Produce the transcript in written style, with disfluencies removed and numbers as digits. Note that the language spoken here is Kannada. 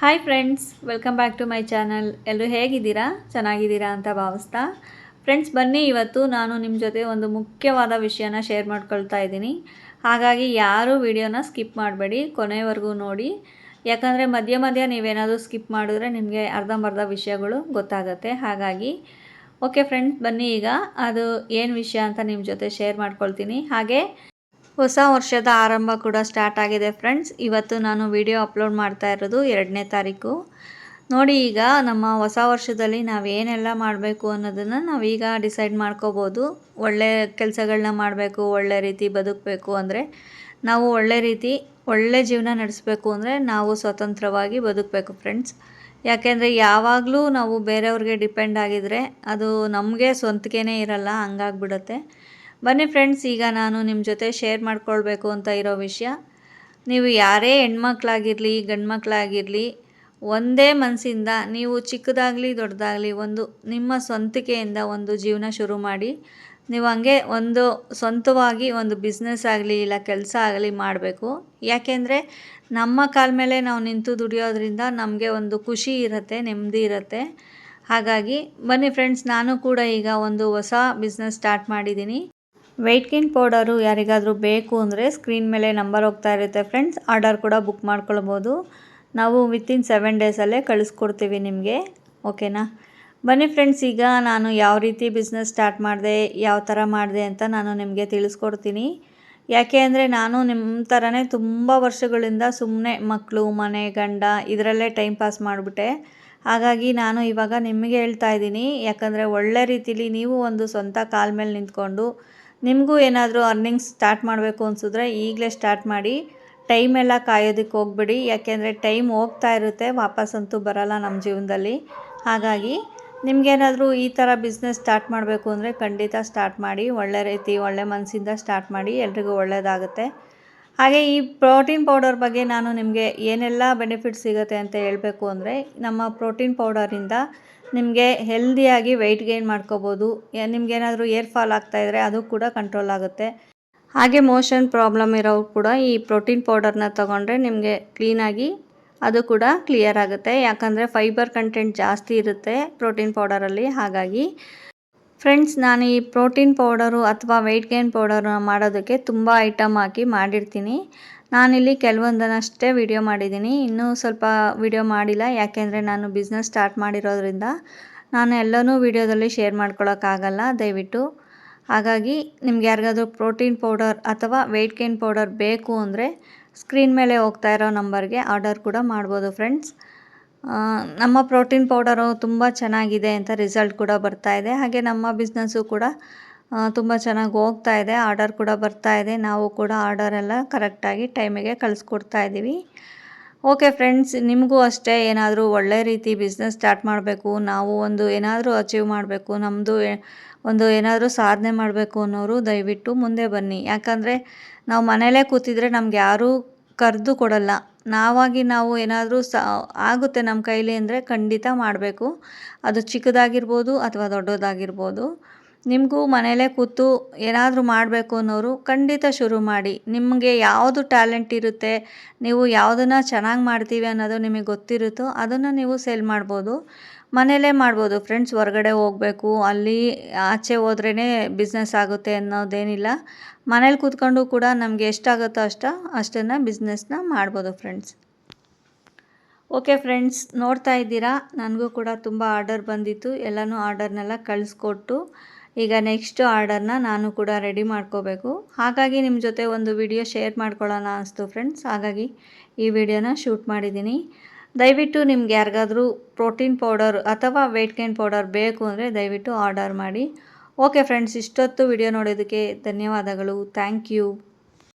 Hi friends, welcome back to my channel. ಎಲ್ಲರೂ ಹೇಗಿದ್ದೀರಾ? ಚೆನ್ನಾಗಿದ್ದೀರಾ ಅಂತ ಭಾವಿಸ್ತಾ ಫ್ರೆಂಡ್ಸ್, ಬನ್ನಿ ಇವತ್ತು ನಾನು ನಿಮ್ಮ ಜೊತೆ ಒಂದು ಮುಖ್ಯವಾದ ವಿಷಯನ ಶೇರ್ ಮಾಡ್ಕೊಳ್ತಾ ಇದ್ದೀನಿ. ಹಾಗಾಗಿ ಯಾರೂ ವಿಡಿಯೋನ ಸ್ಕಿಪ್ ಮಾಡಬೇಡಿ, ಕೊನೆವರೆಗೂ ನೋಡಿ. ಯಾಕಂದರೆ ಮಧ್ಯ ಮಧ್ಯ ನೀವೇನಾದರೂ ಸ್ಕಿಪ್ ಮಾಡಿದ್ರೆ ನಿಮಗೆ ಅರ್ಧಂಬರ್ಧ ವಿಷಯಗಳು ಗೊತ್ತಾಗುತ್ತೆ. ಹಾಗಾಗಿ ಓಕೆ ಫ್ರೆಂಡ್ಸ್, ಬನ್ನಿ ಈಗ ಅದು ಏನು ವಿಷಯ ಅಂತ ನಿಮ್ಮ ಜೊತೆ ಶೇರ್ ಮಾಡ್ಕೊಳ್ತೀನಿ. ಹಾಗೆ ಹೊಸ ವರ್ಷದ ಆರಂಭ ಕೂಡ ಸ್ಟಾರ್ಟ್ ಆಗಿದೆ ಫ್ರೆಂಡ್ಸ್. ಇವತ್ತು ನಾನು ವಿಡಿಯೋ ಅಪ್ಲೋಡ್ ಮಾಡ್ತಾ ಇರೋದು 2ನೇ ತಾರೀಕು. ನೋಡಿ, ಈಗ ನಮ್ಮ ಹೊಸ ವರ್ಷದಲ್ಲಿ ನಾವೇನೆಲ್ಲ ಮಾಡಬೇಕು ಅನ್ನೋದನ್ನು ನಾವೀಗ ಡಿಸೈಡ್ ಮಾಡ್ಕೋಬೋದು. ಒಳ್ಳೆ ಕೆಲಸಗಳನ್ನ ಮಾಡಬೇಕು, ಒಳ್ಳೆ ರೀತಿ ಬದುಕಬೇಕು ಅಂದರೆ ನಾವು ಒಳ್ಳೆ ಜೀವನ ನಡೆಸಬೇಕು ಅಂದರೆ ನಾವು ಸ್ವತಂತ್ರವಾಗಿ ಬದುಕಬೇಕು ಫ್ರೆಂಡ್ಸ್. ಯಾಕೆಂದರೆ ಯಾವಾಗಲೂ ನಾವು ಬೇರೆಯವ್ರಿಗೆ ಡಿಪೆಂಡ್ ಆಗಿದರೆ ಅದು ನಮಗೆ ಸ್ವಂತಿಕೆನೇ ಇರಲ್ಲ, ಹಂಗಾಗ್ಬಿಡುತ್ತೆ. ಬನ್ನಿ ಫ್ರೆಂಡ್ಸ್, ಈಗ ನಾನು ನಿಮ್ಮ ಜೊತೆ ಶೇರ್ ಮಾಡ್ಕೊಳ್ಬೇಕು ಅಂತ ಇರೋ ವಿಷಯ, ನೀವು ಯಾರೇ ಹೆಣ್ಮಕ್ಳಾಗಿರಲಿ ಗಂಡು ಮಕ್ಕಳಾಗಿರಲಿ, ಒಂದೇ ಮನಸ್ಸಿಂದ ನೀವು ಚಿಕ್ಕದಾಗಲಿ ದೊಡ್ಡದಾಗಲಿ ಒಂದು ನಿಮ್ಮ ಸ್ವಂತಿಕೆಯಿಂದ ಒಂದು ಜೀವನ ಶುರು ಮಾಡಿ. ನೀವು ಹಂಗೆ ಒಂದು ಸ್ವಂತವಾಗಿ ಒಂದು ಬಿಸ್ನೆಸ್ ಆಗಲಿ ಇಲ್ಲ ಕೆಲಸ ಆಗಲಿ ಮಾಡಬೇಕು. ಯಾಕೆಂದರೆ ನಮ್ಮ ಕಾಲ ಮೇಲೆ ನಾವು ನಿಂತು ದುಡಿಯೋದ್ರಿಂದ ನಮಗೆ ಒಂದು ಖುಷಿ ಇರುತ್ತೆ, ನೆಮ್ಮದಿ ಇರುತ್ತೆ. ಹಾಗಾಗಿ ಬನ್ನಿ ಫ್ರೆಂಡ್ಸ್, ನಾನು ಕೂಡ ಈಗ ಒಂದು ಹೊಸ ಬಿಸ್ನೆಸ್ ಸ್ಟಾರ್ಟ್ ಮಾಡಿದ್ದೀನಿ. ವೆಯ್ಟ್ ಗೇನ್ ಪೌಡರು ಯಾರಿಗಾದರೂ ಬೇಕು ಅಂದರೆ ಸ್ಕ್ರೀನ್ ಮೇಲೆ ನಂಬರ್ ಹೋಗ್ತಾ ಇರುತ್ತೆ ಫ್ರೆಂಡ್ಸ್, ಆರ್ಡರ್ ಕೂಡ ಬುಕ್ ಮಾಡ್ಕೊಳ್ಬೋದು. ನಾವು ವಿತಿನ್ 7 ಡೇಸಲ್ಲೇ ಕಳಿಸ್ಕೊಡ್ತೀವಿ ನಿಮಗೆ, ಓಕೆನಾ? ಬನ್ನಿ ಫ್ರೆಂಡ್ಸ್, ಈಗ ನಾನು ಯಾವ ರೀತಿ ಬಿಸ್ನೆಸ್ ಸ್ಟಾರ್ಟ್ ಮಾಡಿದೆ, ಯಾವ ಥರ ಮಾಡಿದೆ ಅಂತ ನಾನು ನಿಮಗೆ ತಿಳಿಸ್ಕೊಡ್ತೀನಿ. ಯಾಕೆ ಅಂದರೆ ನಾನು ನಿಮ್ಮ ಥರನೇ ತುಂಬ ವರ್ಷಗಳಿಂದ ಸುಮ್ಮನೆ ಮಕ್ಕಳು, ಮನೆ, ಗಂಡ ಇದರಲ್ಲೇ ಟೈಮ್ ಪಾಸ್ ಮಾಡಿಬಿಟ್ಟೆ. ಹಾಗಾಗಿ ನಾನು ಇವಾಗ ನಿಮಗೆ ಹೇಳ್ತಾ ಇದ್ದೀನಿ. ಯಾಕಂದರೆ ಒಳ್ಳೆ ರೀತಿಲಿ ನೀವು ಒಂದು ಸ್ವಂತ ಕಾಲ ಮೇಲೆ ನಿಂತ್ಕೊಂಡು ನಿಮಗೂ ಏನಾದರೂ ಅರ್ನಿಂಗ್ಸ್ ಸ್ಟಾರ್ಟ್ ಮಾಡಬೇಕು ಅನಿಸಿದ್ರೆ ಈಗಲೇ ಸ್ಟಾರ್ಟ್ ಮಾಡಿ. ಟೈಮೆಲ್ಲ ಕಾಯೋದಕ್ಕೆ ಹೋಗ್ಬೇಡಿ. ಯಾಕೆಂದರೆ ಟೈಮ್ ಹೋಗ್ತಾ ಇರುತ್ತೆ, ವಾಪಸ್ಸಂತೂ ಬರೋಲ್ಲ ನಮ್ಮ ಜೀವನದಲ್ಲಿ. ಹಾಗಾಗಿ ನಿಮಗೇನಾದರೂ ಈ ಥರ ಬಿಸ್ನೆಸ್ ಸ್ಟಾರ್ಟ್ ಮಾಡಬೇಕು ಅಂದರೆ ಖಂಡಿತ ಸ್ಟಾರ್ಟ್ ಮಾಡಿ. ಒಳ್ಳೆ ರೀತಿ ಒಳ್ಳೆ ಮನಸ್ಸಿಂದ ಸ್ಟಾರ್ಟ್ ಮಾಡಿ, ಎಲ್ರಿಗೂ ಒಳ್ಳೆಯದಾಗುತ್ತೆ. ಹಾಗೆ ಈ ಪ್ರೋಟೀನ್ ಪೌಡರ್ ಬಗ್ಗೆ ನಾನು ನಿಮಗೆ ಏನೆಲ್ಲ ಬೆನಿಫಿಟ್ಸ್ ಸಿಗುತ್ತೆ ಅಂತ ಹೇಳಬೇಕು ಅಂದರೆ, ನಮ್ಮ ಪ್ರೋಟೀನ್ ಪೌಡರಿಂದ ನಿಮಗೆ ಹೆಲ್ದಿಯಾಗಿ ವೆಯ್ಟ್ ಗೇನ್ ಮಾಡ್ಕೋಬೋದು. ನಿಮಗೇನಾದರೂ ಏರ್ ಫಾಲ್ ಆಗ್ತಾಯಿದ್ರೆ ಅದು ಕೂಡ ಕಂಟ್ರೋಲ್ ಆಗುತ್ತೆ. ಹಾಗೆ ಮೋಷನ್ ಪ್ರಾಬ್ಲಮ್ ಇರೋರು ಕೂಡ ಈ ಪ್ರೋಟೀನ್ ಪೌಡರ್ನ ತೊಗೊಂಡ್ರೆ ನಿಮಗೆ ಕ್ಲೀನಾಗಿ ಅದು ಕೂಡ ಕ್ಲಿಯರ್ ಆಗುತ್ತೆ. ಯಾಕಂದರೆ ಫೈಬರ್ ಕಂಟೆಂಟ್ ಜಾಸ್ತಿ ಇರುತ್ತೆ ಪ್ರೋಟೀನ್ ಪೌಡರಲ್ಲಿ. ಹಾಗಾಗಿ ಫ್ರೆಂಡ್ಸ್, ನಾನು ಈ ಪ್ರೋಟೀನ್ ಪೌಡರು ಅಥವಾ ವೆಯ್ಟ್ ಗೇನ್ ಪೌಡರ್ನ ಮಾಡೋದಕ್ಕೆ ತುಂಬ ಐಟಮ್ ಹಾಕಿ ಮಾಡಿರ್ತೀನಿ. ನಾನಿಲ್ಲಿ ಕೆಲವೊಂದನ್ನಷ್ಟೇ ವಿಡಿಯೋ ಮಾಡಿದ್ದೀನಿ, ಇನ್ನೂ ಸ್ವಲ್ಪ ವಿಡಿಯೋ ಮಾಡಿಲ್ಲ. ಯಾಕೆಂದರೆ ನಾನು ಬಿಸ್ನೆಸ್ ಸ್ಟಾರ್ಟ್ ಮಾಡಿರೋದ್ರಿಂದ ನಾನು ಎಲ್ಲನೂ ವಿಡಿಯೋದಲ್ಲಿ ಶೇರ್ ಮಾಡ್ಕೊಳ್ಳೋಕ್ಕಾಗಲ್ಲ ದಯವಿಟ್ಟು. ಹಾಗಾಗಿ ನಿಮ್ಗೆ ಯಾರಿಗಾದ್ರೂ ಪ್ರೋಟೀನ್ ಪೌಡರ್ ಅಥವಾ ವೆಯ್ಟ್ ಗೇನ್ ಪೌಡರ್ ಬೇಕು ಅಂದರೆ ಸ್ಕ್ರೀನ್ ಮೇಲೆ ಹೋಗ್ತಾ ಇರೋ ನಂಬರ್ಗೆ ಆರ್ಡರ್ ಕೂಡ ಮಾಡ್ಬೋದು ಫ್ರೆಂಡ್ಸ್. ನಮ್ಮ ಪ್ರೋಟೀನ್ ಪೌಡರು ತುಂಬ ಚೆನ್ನಾಗಿದೆ ಅಂತ ರಿಸಲ್ಟ್ ಕೂಡ ಬರ್ತಾಯಿದೆ. ಹಾಗೆ ನಮ್ಮ ಬಿಸ್ನೆಸ್ಸು ಕೂಡ ತುಂಬ ಚೆನ್ನಾಗಿ ಹೋಗ್ತಾ ಇದೆ, ಆರ್ಡರ್ ಕೂಡ ಬರ್ತಾ ಇದೆ. ನಾವು ಕೂಡ ಆರ್ಡರೆಲ್ಲ ಕರೆಕ್ಟಾಗಿ ಟೈಮಿಗೆ ಕಳಿಸ್ಕೊಡ್ತಾ ಇದ್ದೀವಿ. ಓಕೆ ಫ್ರೆಂಡ್ಸ್, ನಿಮಗೂ ಅಷ್ಟೇ ಏನಾದರೂ ಒಳ್ಳೆ ರೀತಿ ಬಿಸ್ನೆಸ್ ಸ್ಟಾರ್ಟ್ ಮಾಡಬೇಕು, ನಾವು ಒಂದು ಏನಾದರೂ ಅಚೀವ್ ಮಾಡಬೇಕು, ನಮ್ಮದು ಒಂದು ಏನಾದರೂ ಸಾಧನೆ ಮಾಡಬೇಕು ಅನ್ನೋರು ದಯವಿಟ್ಟು ಮುಂದೆ ಬನ್ನಿ. ಯಾಕಂದರೆ ನಾವು ಮನೇಲೇ ಕೂತಿದ್ರೆ ನಮ್ಗೆ ಯಾರೂ ಕರೆದು ಕೊಡಲ್ಲ. ನಾವು ಏನಾದರೂ ಆಗುತ್ತೆ ನಮ್ಮ ಕೈಲಿ ಅಂದರೆ ಖಂಡಿತ ಮಾಡಬೇಕು. ಅದು ಚಿಕ್ಕದಾಗಿರ್ಬೋದು ಅಥವಾ ದೊಡ್ಡದಾಗಿರ್ಬೋದು. ನಿಮಗೂ ಮನೇಲೇ ಕೂತು ಏನಾದರೂ ಮಾಡಬೇಕು ಅನ್ನೋರು ಖಂಡಿತ ಶುರು ಮಾಡಿ. ನಿಮಗೆ ಯಾವುದು ಟ್ಯಾಲೆಂಟ್ ಇರುತ್ತೆ, ನೀವು ಯಾವುದನ್ನು ಚೆನ್ನಾಗಿ ಮಾಡ್ತೀವಿ ಅನ್ನೋದು ನಿಮಗೆ ಗೊತ್ತಿರುತ್ತೋ ಅದನ್ನು ನೀವು ಸೇಲ್ ಮಾಡ್ಬೋದು. ಮನೇಲೇ ಮಾಡ್ಬೋದು ಫ್ರೆಂಡ್ಸ್. ಹೊರಗಡೆ ಹೋಗಬೇಕು, ಅಲ್ಲಿ ಆಚೆ ಹೋದ್ರೇ ಬಿಸ್ನೆಸ್ ಆಗುತ್ತೆ ಅನ್ನೋದೇನಿಲ್ಲ. ಮನೇಲಿ ಕೂತ್ಕೊಂಡು ಕೂಡ ನಮಗೆ ಎಷ್ಟಾಗುತ್ತೋ ಅಷ್ಟನ್ನು ಬಿಸ್ನೆಸ್ನ ಮಾಡ್ಬೋದು ಫ್ರೆಂಡ್ಸ್. ಓಕೆ ಫ್ರೆಂಡ್ಸ್, ನೋಡ್ತಾ ಇದ್ದೀರಾ, ನನಗೂ ಕೂಡ ತುಂಬ ಆರ್ಡರ್ ಬಂದಿತ್ತು. ಎಲ್ಲನೂ ಆರ್ಡರ್ನೆಲ್ಲ ಕಳಿಸ್ಕೊಟ್ಟು ಈಗ ನೆಕ್ಸ್ಟ್ ಆರ್ಡರ್ನ ನಾನು ಕೂಡ ರೆಡಿ ಮಾಡ್ಕೋಬೇಕು. ಹಾಗಾಗಿ ನಿಮ್ಮ ಜೊತೆ ಒಂದು ವಿಡಿಯೋ ಶೇರ್ ಮಾಡ್ಕೊಳ್ಳೋಣ ಅನಿಸ್ತು ಫ್ರೆಂಡ್ಸ್. ಹಾಗಾಗಿ ಈ ವಿಡಿಯೋನ ಶೂಟ್ ಮಾಡಿದ್ದೀನಿ. ದಯವಿಟ್ಟು ನಿಮ್ಗೆ ಯಾರಿಗಾದರೂ ಪ್ರೋಟೀನ್ ಪೌಡರ್ ಅಥವಾ ವೆಯ್ಟ್ ಗೇನ್ ಪೌಡರ್ ಬೇಕು ಅಂದರೆ ದಯವಿಟ್ಟು ಆರ್ಡರ್ ಮಾಡಿ. ಓಕೆ ಫ್ರೆಂಡ್ಸ್, ಇಷ್ಟೊತ್ತು ವಿಡಿಯೋ ನೋಡೋದಕ್ಕೆ ಧನ್ಯವಾದಗಳು. Thank you.